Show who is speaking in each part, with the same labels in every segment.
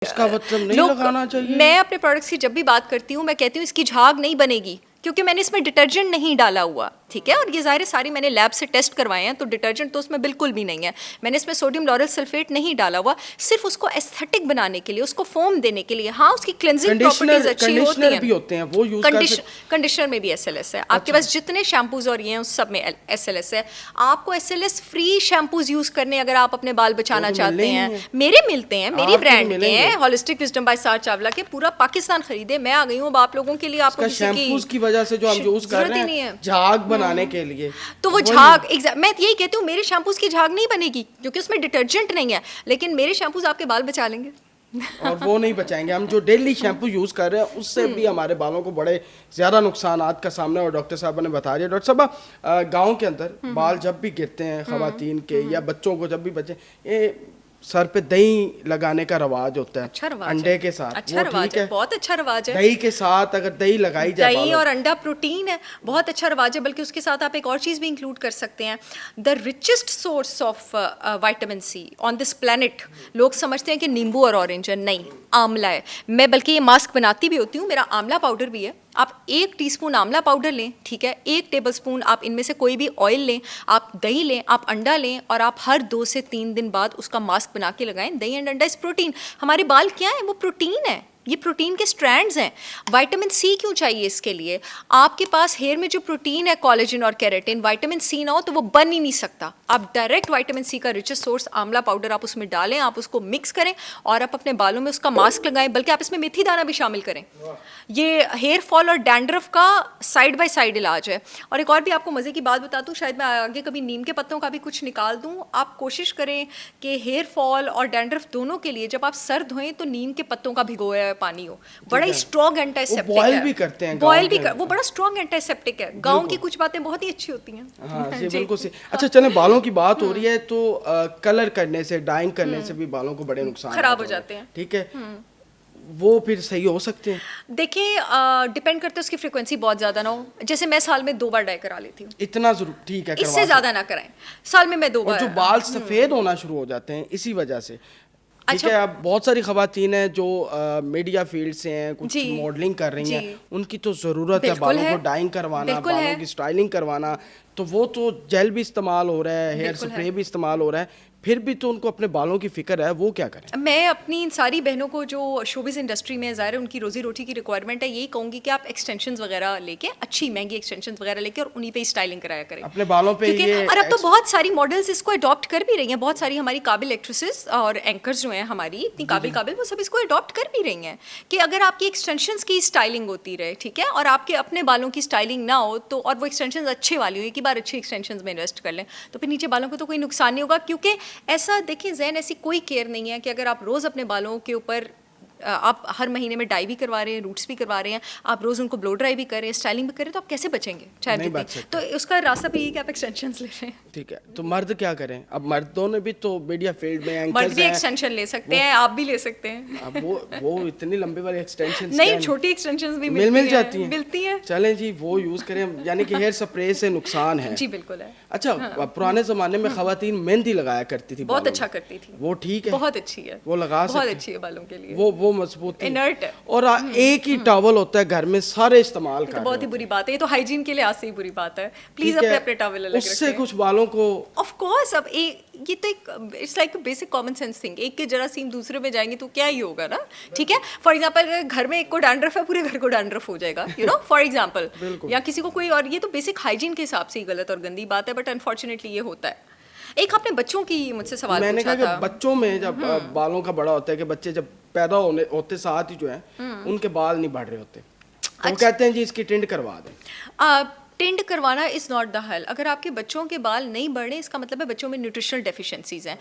Speaker 1: इसका मतलब नहीं लगाना चाहिए।
Speaker 2: मैं अपने प्रोडक्ट्स की जब भी बात करती हूँ मैं कहती हूँ इसकी झाग नहीं बनेगी क्योंकि मैंने इसमें डिटर्जेंट नहीं डाला हुआ, ठीक है। और ये ज़ाहिर सारी मैंने लैब से टेस्ट करवाए हैं तो डिटर्जेंट तो उसमें बिल्कुल भी नहीं है। मैंने इसमें सोडियम लॉरल सल्फेट नहीं डाला हुआ, सिर्फ उसको एस्थेटिक बनाने के लिए, उसको फोम देने के लिए। हाँ, उसकी क्लेंजिंग प्रॉपर्टीज अच्छी होती हैं,
Speaker 1: भी होते हैं वो यूज कर सकते।
Speaker 2: कंडीशनर में भी SLS है। आपके पास जितने शैम्पूज और ये हैं उस सब में SLS है। आपको SLS फ्री शैम्पूज यूज करने अगर आप अपने बाल बचाना चाहते हैं, मेरे मिलते हैं, मेरी ब्रांड के हैं, होलिस्टिक विजडम बाय सार चावला के। पूरा पाकिस्तान खरीदे, मैं आ गई हूँ आप लोगों के लिए। आपको
Speaker 1: शैम्पूज की वजह से जो हम यूज कर रहे हैं झाग बनाने के लिए,
Speaker 2: तो वो झाग मैं यही कहती हूँ मेरे शैम्पूज की झाग नहीं बनेगी क्योंकि उसमें डिटर्जेंट नहीं है, लेकिन मेरे शैम्पूज आपके बाल बचा लेंगे।
Speaker 1: और वो नहीं बचाएंगे। हम जो डेली शैम्पू यूज कर रहे हैं उससे भी हमारे बालों को बड़े ज्यादा नुकसानात का सामना, और डॉक्टर साहब ने बता दिया। डॉक्टर साहब, गांव के अंदर बाल जब भी गिरते हैं खवातीन के या बच्चों को जब भी बचे, ये सर पे दही लगाने का रवाज होता है।
Speaker 2: अच्छा रवाज
Speaker 1: अंडे
Speaker 2: है।
Speaker 1: के साथ।
Speaker 2: अच्छा रवाज है, बहुत अच्छा रवाज है।
Speaker 1: दही के साथ अगर दही लगाई जाए,
Speaker 2: दही और अंडा प्रोटीन है, बहुत अच्छा रवाज है। बल्कि उसके साथ आप एक और चीज़ भी इंक्लूड कर सकते हैं, the richest source of vitamin C on this planet. लोग समझते हैं कि नींबू और ऑरेंज है, नहीं, आंवला है। मैं बल्कि ये मास्क बनाती भी होती हूँ, मेरा आंवला पाउडर भी है। आप 1 टीस्पून आंवला पाउडर लें, ठीक है, 1 टेबलस्पून आप इनमें से कोई भी ऑयल लें, आप दही लें, आप अंडा लें, और आप हर 2 से 3 दिन बाद उसका मास्क बना के लगाएं। दही एंड अंडा इज प्रोटीन। हमारे बाल क्या है, वो प्रोटीन है, ये प्रोटीन के स्ट्रैंड्स हैं। विटामिन सी क्यों चाहिए इसके लिए? आपके पास हेयर में जो प्रोटीन है, कोलेजन और केराटिन, विटामिन सी ना हो तो वो बन ही नहीं सकता। आप डायरेक्ट विटामिन सी का रिचेस्ट सोर्स आंवला पाउडर आप उसमें डालें, आप उसको मिक्स करें और आप अपने बालों में उसका मास्क लगाएं। बल्कि आप इसमें मेथी दाना भी शामिल करें। ये हेयर फॉल और डैंड्रफ का साइड बाय साइड इलाज है। और एक और भी आपको मज़े की बात बता दूँ, शायद मैं आगे कभी नीम के पत्तों का भी कुछ निकाल दूँ। आप कोशिश करें कि हेयर फॉल और डैंड्रफ दोनों के लिए जब आप सर धोएं तो नीम के पत्तों का भिगोया हुआ पानी हो। बड़ा ही स्ट्रॉन्ग एंटीसेप्टिक है।
Speaker 1: बॉयल भी करते हैं,
Speaker 2: बॉयल भी वो बड़ा स्ट्रॉन्ग एंटीसेप्टिक है। गांव की कुछ बातें बहुत ही अच्छी होती हैं।
Speaker 1: हाँ जी, बिल्कुल सही। अच्छा चले, बालों की बात हो रही है तो कलर करने से, डाइंग करने से भी बालों को बड़े नुकसान
Speaker 2: खराब हो जाते हैं,
Speaker 1: ठीक है। वो फिर सही हो सकते हैं?
Speaker 2: देखिए, डिपेंड करते हैं उसकी फ्रीक्वेंसी बहुत ज़्यादा ना हो। जैसे मैं साल में 2 बार डाई करा लेती हूँ।
Speaker 1: इतना जरूर, ठीक है,
Speaker 2: इससे ज़्यादा ना कराएं। साल में मैं 2 बार।
Speaker 1: और जो बाल सफ़ेद होना शुरू हो जाते हैं इसी वजह से, ठीक है। अब बहुत सारी खवातीन हैं जो मीडिया फील्ड से हैं, कुछ मॉडलिंग कर रही हैं, उनकी तो ज़रूरत है बालों को डाइंग करवाना, बालों की स्टाइलिंग करवाना। तो वो तो जेल भी इस्तेमाल हो रहा है, हेयर स्प्रे भी इस्तेमाल हो रहा है, फिर भी तो उनको अपने बालों की फिक्र है, वो क्या करें?
Speaker 2: मैं अपनी इन सारी बहनों को जो शोबिज़ इंडस्ट्री में ज़ाहिर है उनकी रोजी रोटी की रिक्वायरमेंट है, यही कहूँगी कि आप एक्सटेंशंस वगैरह लेके, अच्छी महंगी एक्सटेंशंस वगैरह लेके और उन्हीं पे स्टाइलिंग कराया करें
Speaker 1: अपने बालों पे। ये
Speaker 2: और अब तो बहुत सारी मॉडल्स इसको अडॉप्ट कर भी रही हैं। बहुत सारी हमारी काबिल एक्ट्रेसेस और एंकर्स जो हैं हमारी, इतनी काबिल वो सब इसको अडॉप्ट कर भी रही हैं कि अगर आपकी एक्सटेंशंस की स्टाइलिंग होती रहे, ठीक है, और आपके अपने बालों की स्टाइलिंग ना हो तो, और वो एक्सटेंशंस अच्छे वाली हो, एक ही बार अच्छी एक्सटेंशंस में इन्वेस्ट कर लें तो फिर नीचे बालों को तो कोई नुकसान नहीं होगा। क्योंकि ऐसा देखिए ज़हन, ऐसी कोई केयर नहीं है कि अगर आप रोज़ अपने बालों के ऊपर आप हर महीने में डाई भी करवा रहे हैं, रूट्स भी करवा रहे हैं, आप रोज़ उनको ब्लो ड्राई भी कर रहे हैं, स्टाइलिंग भी कर रहे हैं, तो आप कैसे बचेंगे? शायद तो उसका रास्ता भी यही कि आप एक्सटेंशंस ले रहे हैं।
Speaker 1: ठीक है, तो मर्द क्या करें? अब मर्दों ने भी तो मीडिया फील्ड में एंकर्स
Speaker 2: मर्द भी एक्सटेंशन ले सकते हैं, आप भी ले सकते हैं।
Speaker 1: अब वो इतनी लंबी वाली एक्सटेंशन
Speaker 2: नहीं, छोटी एक्सटेंशंस भी
Speaker 1: मिल जाती हैं,
Speaker 2: मिलती हैं।
Speaker 1: चलें जी, वो यूज़ करें। यानी कि हेयर स्प्रे से नुकसान है।
Speaker 2: जी बिल्कुल है।
Speaker 1: अच्छा, पुराने ज़माने में खवातीन मेहंदी लगाया करती थी,
Speaker 2: बहुत अच्छा करती थी,
Speaker 1: वो ठीक है,
Speaker 2: बहुत अच्छी है,
Speaker 1: वो लगा
Speaker 2: बहुत अच्छी है बालों के लिए,
Speaker 1: वो मजबूत है।
Speaker 2: और
Speaker 1: एक ही टॉवल होता है घर में, सारे इस्तेमाल कर,
Speaker 2: तो बहुत ही बुरी बात है। ये तो हाइजीन के लिए आज से ही बुरी बात है। प्लीज अपने अपने टॉवल अलग रखें।
Speaker 1: उससे कुछ बालों को
Speaker 2: ऑफ कोर्स, अब ये तो एक it's like a basic common sense thing. एक के जरासीम दूसरे में जाएंगे तो क्या ही होगा ना, ठीक है। फॉर एग्जांपल, घर में एक को डैंड्रफ है, पूरे घर को डैंड्रफ हो जाएगा, यू नो, फॉर एग्जांपल। या किसी को कोई, और ये तो बेसिक हाइजीन के हिसाब से ही गलत और गंदी बात है, बट अनफॉर्चुनेटली ये होता है। एक आपने बच्चों की मुझसे सवाल
Speaker 1: मैंने
Speaker 2: पूछा
Speaker 1: कहा कि बच्चों में जब बालों का बड़ा होता है कि बच्चे जब पैदा होते साथ ही जो है उनके बाल नहीं बढ़ रहे होते, तो वो कहते हैं जी इसकी टिंड करवा दें।
Speaker 2: टिंड करवाना इज़ नॉट द हल। अगर आपके बच्चों के बाल नहीं बढ़े, इसका मतलब है बच्चों में न्यूट्रिशनल डेफिशिएंसीज हैं।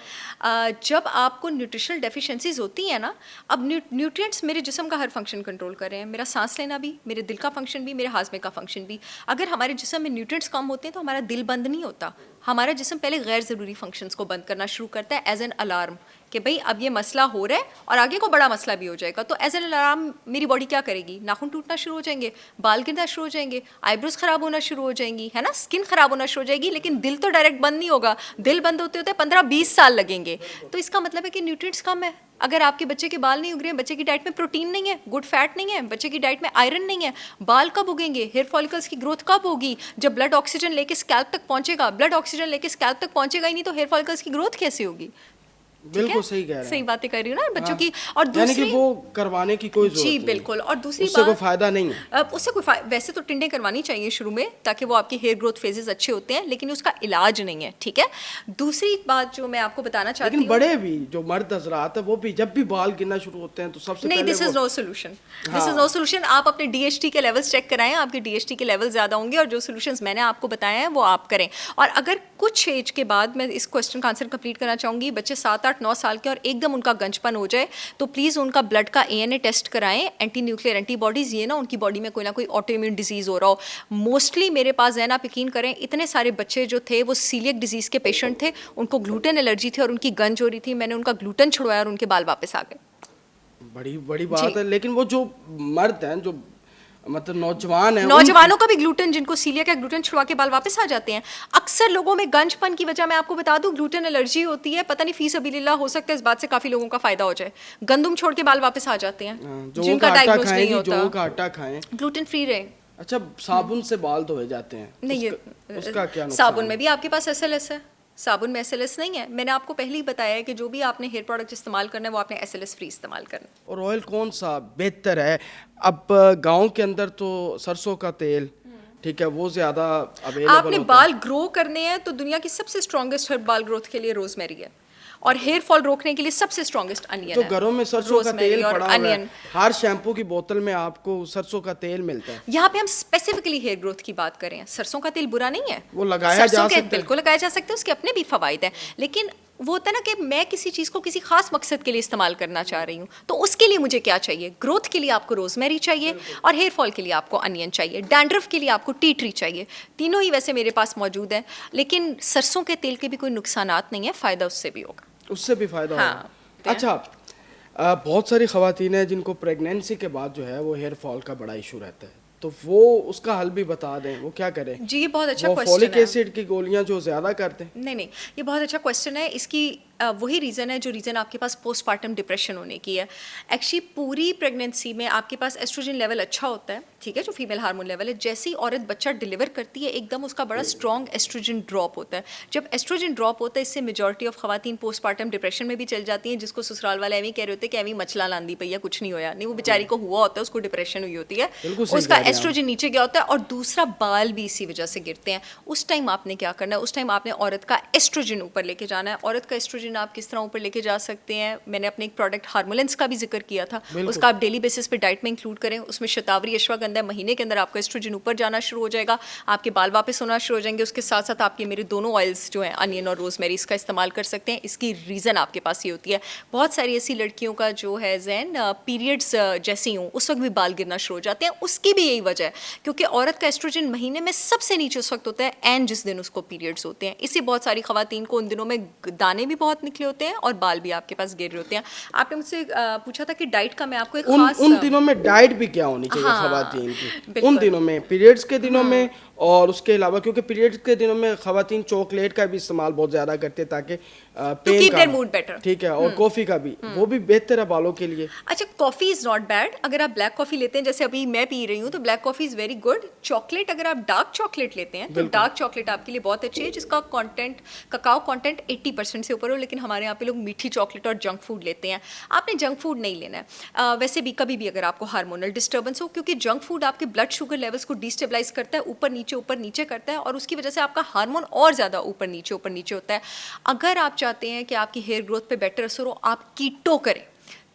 Speaker 2: जब आपको न्यूट्रिशनल डेफिशिएंसीज होती हैं ना, अब न्यूट्रिएंट्स मेरे जिस्म का हर फंक्शन कंट्रोल कर रहे हैं, मेरा सांस लेना भी, मेरे दिल का फंक्शन भी, मेरे हाजमे का फंक्शन भी। अगर हमारे जिस्म में न्यूट्रिएंट्स कम होते हैं तो हमारा दिल बंद नहीं होता, हमारा जिस्म पहले गैर ज़रूरी फंक्शंस को बंद करना शुरू करता है एज एन अलार्म कि भाई अब ये मसला हो रहा है और आगे को बड़ा मसला भी हो जाएगा, तो एज एन अलार्म मेरी बॉडी क्या करेगी, नाखून टूटना शुरू हो जाएंगे, बाल गिरना शुरू हो जाएंगे, आईब्रोज खराब होना शुरू हो जाएंगी, है ना, स्किन खराब होना शुरू हो जाएगी, लेकिन दिल तो डायरेक्ट बंद नहीं होगा, दिल बंद होते होते 15-20 साल लगेंगे। तो इसका मतलब है कि न्यूट्रिएंट्स कम है। अगर आपके बच्चे के बाल नहीं उग रहे हैं, बच्चे की डाइट में प्रोटीन नहीं है, गुड फैट नहीं है, बच्चे की डाइट में आयरन नहीं है, बाल कब उगेंगे, हेयर फॉलिकल्स की ग्रोथ कब होगी, जब ब्लड ऑक्सीजन लेके स्कैल्प तक पहुंचेगा, ब्लड ऑक्सीजन लेके स्कैल्प तक पहुंचेगा ही नहीं तो हेयर फॉलिकल्स की ग्रोथ कैसे होगी।
Speaker 1: बिल्कुल सही कह रहे हैं,
Speaker 2: सही बातें कर रही हूँ ना बच्चों की।
Speaker 1: और दूसरी कि वो करवाने की कोई जरूरत
Speaker 2: जी
Speaker 1: नहीं,
Speaker 2: बिल्कुल। और दूसरी
Speaker 1: उससे कोई फायदा नहीं है,
Speaker 2: उससे कोई वैसे तो टिंडे करवानी चाहिए शुरू में ताकि वो आपके हेयर ग्रोथ फेजेस अच्छे होते हैं, लेकिन उसका इलाज नहीं है, ठीक है। दूसरी बात जो मैं आपको बताना चाहती हूँ,
Speaker 1: लेकिन बड़े भी जो मर्द हजरात है वो भी जब भी बाल गिरना शुरू होते हैं तो सबसे
Speaker 2: नहीं, this is no solution, this is no solution. आप अपने DHT के लेवल्स चेक कराएं, आपके DHT के लेवल ज़्यादा होंगे और जो सोल्यूशंस मैंने आपको बताए हैं वो आप करें। और अगर कुछ एज के बाद, मैं इस क्वेश्चन का आंसर कंप्लीट करना चाहूँगी, बच्चे 7, 8, 9 साल के और एकदम उनका गंजपन हो जाए तो प्लीज़ उनका ब्लड का ANA टेस्ट कराएं, एंटी न्यूक्लियर एंटीबॉडीज़, ये ना उनकी बॉडी में कोई ना कोई ऑटो इम्यून डिजीज़ हो रहा हो। मोस्टली मेरे पास है ना, आप यकीन करें, इतने सारे बच्चे जो थे वो सीलियक डिजीज़ के पेशेंट थे, उनको ग्लूटेन एलर्जी थी और उनकी गंज हो रही थी, मैंने उनका ग्लूटेन छुड़वाया और उनके बाल वापस आ गए।
Speaker 1: बड़ी बड़ी बात है। लेकिन वो जो मर्द हैं, जो मतलब नौजवान है,
Speaker 2: नौजवानों का भी ग्लूटेन, जिनको सीलिया का ग्लूटेन छुड़वा के बाल वापस आ जाते हैं। अक्सर लोगों में गंजपन की वजह मैं आपको बता दूं ग्लूटेन एलर्जी होती है, पता नहीं फी सबीलिल्लाह, हो सकता है इस बात से काफी लोगों का फायदा हो जाए, गंदुम छोड़ के बाल वापस आ जाते हैं, जिनका डायग्नोज नहीं होता।
Speaker 1: जो का आटा खाएं,
Speaker 2: ग्लूटेन फ्री रहे।
Speaker 1: अच्छा, साबुन से बाल धोए जाते हैं,
Speaker 2: नहीं,
Speaker 1: उसका क्या नुकसान
Speaker 2: साबुन
Speaker 1: है?
Speaker 2: में भी आपके पास SLS है, साबुन में SLS नहीं है। मैंने आपको पहले ही बताया है कि जो भी आपने हेयर प्रोडक्ट इस्तेमाल करना है वो आपने SLS फ्री इस्तेमाल करना है।
Speaker 1: और ऑयल कौन सा बेहतर है? अब गांव के अंदर तो सरसों का तेल, ठीक है, वो ज्यादा अवेलेबल
Speaker 2: आपने
Speaker 1: होता
Speaker 2: बाल ग्रो करने हैं तो दुनिया की सबसे स्ट्रॉन्गेस्ट हर्ब बाल ग्रोथ के लिए रोजमेरी है, और हेयर फॉल रोकने के लिए सबसे स्ट्रॉन्गेस्ट अनियन
Speaker 1: जो
Speaker 2: है।
Speaker 1: घरों में सरसों का तेल
Speaker 2: और
Speaker 1: पड़ा हुआ है,
Speaker 2: अनियन,
Speaker 1: हर शैम्पू की बोतल में आपको सरसों का तेल मिलता है।
Speaker 2: यहाँ पे हम स्पेसिफिकली हेयर ग्रोथ की बात करें, सरसों का तेल बुरा नहीं है,
Speaker 1: वो लगाया जा सकता है,
Speaker 2: बिल्कुल लगाया जा सकता है, उसके अपने भी फवायद हैं, लेकिन वो होता है ना कि मैं किसी चीज़ को किसी खास मकसद के लिए इस्तेमाल करना चाह रही हूँ, तो उसके लिए मुझे क्या चाहिए, ग्रोथ के लिए आपको रोजमेरी चाहिए और हेयर फॉल के लिए आपको अनियन चाहिए, डैंड्रफ के लिए आपको टी ट्री चाहिए। तीनों ही वैसे मेरे पास मौजूद हैं, लेकिन सरसों के तेल के भी कोई नुकसानात नहीं है, फ़ायदा उससे भी होगा,
Speaker 1: उससे भी फायदा
Speaker 2: हाँ,
Speaker 1: होगा। अच्छा, बहुत सारी खवातीन हैं जिनको प्रेगनेंसी के बाद जो है वो हेयर फॉल का बड़ा इशू रहता है, तो वो उसका हल भी बता दें, वो क्या करें?
Speaker 2: जी, ये बहुत अच्छा
Speaker 1: वो
Speaker 2: क्वेश्चन
Speaker 1: फॉलिक
Speaker 2: है।
Speaker 1: एसिड की गोलियां जो ज़्यादा करते हैं।
Speaker 2: नहीं, ये बहुत अच्छा क्वेश्चन है। इसकी वही रीज़न है जो रीज़न आपके पास पोस्टपार्टम डिप्रेशन होने की है। एक्चुअली पूरी प्रेगनेंसी में आपके पास एस्ट्रोजन लेवल अच्छा होता है, ठीक है, जो फीमेल हार्मोन लेवल है। जैसे ही औरत बच्चा डिलीवर करती है एकदम उसका बड़ा स्ट्रॉन्ग एस्ट्रोजन ड्रॉप होता है। जब एस्ट्रोजन ड्रॉप होता है, इससे मेजॉरिटी ऑफ खवातीन पोस्टपार्टम डिप्रेशन में भी चल जाती हैं, जिसको ससुराल वाले एवं कह रहे होते हैं कि एवं मचला लांदी पई है, कुछ नहीं होया, नहीं, वो बेचारी को हुआ होता है, उसको डिप्रेशन हुई होती है, उसका एस्ट्रोजन नीचे गया होता है, और दूसरा बाल भी इसी वजह से गिरते हैं। उस टाइम आपने क्या करना है, उस टाइम आपने औरत का एस्ट्रोजन ऊपर लेके जाना है। औरत का एस्ट्रोजन आप किस तरह ऊपर लेके जा सकते हैं, मैंने अपने एक प्रोडक्ट हार्मोलेंस का भी जिक्र किया था, उसका आप डेली बेसिस पे डाइट में इंक्लूड करें। उसमें शतावरी अश्वगंधा, महीने के अंदर आपका एस्ट्रोजन ऊपर जाना शुरू हो जाएगा, आपके बाल वापस होना शुरू हो जाएंगे। उसके साथ साथ आपके मेरे दोनों ऑयल्स जो हैं, अनियन और रोजमेरी, इसका इस्तेमाल कर सकते हैं। इसकी रीज़न आपके पास ये होती है, बहुत सारी ऐसी लड़कियों का जो है जैन पीरियड्स जैसी हूँ उस वक्त भी बाल गिरना शुरू हो जाते हैं। उसकी भी यही वजह है क्योंकि औरत का एस्ट्रोजन महीने में सबसे नीचे उस वक्त होता है एंड जिस दिन उसको पीरियड्स होते हैं। इससे बहुत सारी खवातीन को उन दिनों में दाने भी बहुत निकले होते हैं और बाल भी आपके पास गिर रहे होते हैं। आपने मुझसे पूछा था कि डाइट का मैं आपको एक खास
Speaker 1: उन दिनों में डाइट भी क्या होनी चाहिए खवातीन की, उन दिनों में, पीरियड्स के दिनों में, और उसके अलावा क्योंकि पीरियड्स के दिनों में खवातीन चॉकलेट का भी इस्तेमाल बहुत ज़्यादा करते हैं ताकि पेन का
Speaker 2: मूड बेटर,
Speaker 1: ठीक है, और कॉफ़ी का भी, वो भी बेहतर है बालों के लिए।
Speaker 2: अच्छा, कॉफ़ी इज़ नॉट बैड। अगर आप ब्लैक कॉफ़ी लेते हैं, जैसे अभी मैं पी रही हूँ, तो black coffee is very good. Chocolate, अगर आप डार्क चॉकलेट लेते हैं तो डार्क चॉकलेट आपके लिए बहुत अच्छी है, जिसका कंटेंट, ककाओ कंटेंट 80% से ऊपर हो। लेकिन हमारे यहाँ पे लोग मीठी चॉकलेट और जंक फूड लेते हैं। आपने जंक फूड नहीं लेना है वैसे भी, कभी भी अगर आपको हार्मोनल डिस्टर्बेंस हो, क्योंकि जंक फूड आपके ब्लड शुगर लेवल्स को डिस्टेबलाइज करता है, ऊपर नीचे करता है, और उसकी वजह से आपका हार्मोन और ज़्यादा ऊपर नीचे होता है। अगर आप चाहते हैं कि आपकी हेयर ग्रोथ पे बेटर असर हो, आप कीटो करें।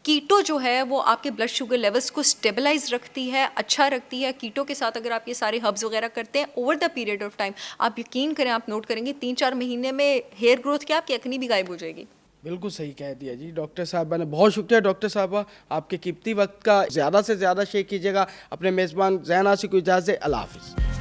Speaker 2: कीटो जो है वो आपके ब्लड शुगर लेवल्स को स्टेबलाइज रखती है, अच्छा रखती है। कीटो के साथ अगर आप ये सारे हर्ब्स वगैरह करते हैं over the period of time, आप यकीन करें, आप नोट करेंगे 3-4 महीने में हेयर ग्रोथ क्या, आपकी एक्ने भी गायब हो जाएगी।
Speaker 1: बिल्कुल सही कह दिया जी डॉक्टर साहबा ने। बहुत शुक्रिया डॉक्टर साहबा, आपके कीमती वक्त का ज़्यादा से ज़्यादा शेयर कीजिएगा। अपने मेज़बान ज़ैन आसिफ को इजाज़त, अल्लाह हाफ़िज़।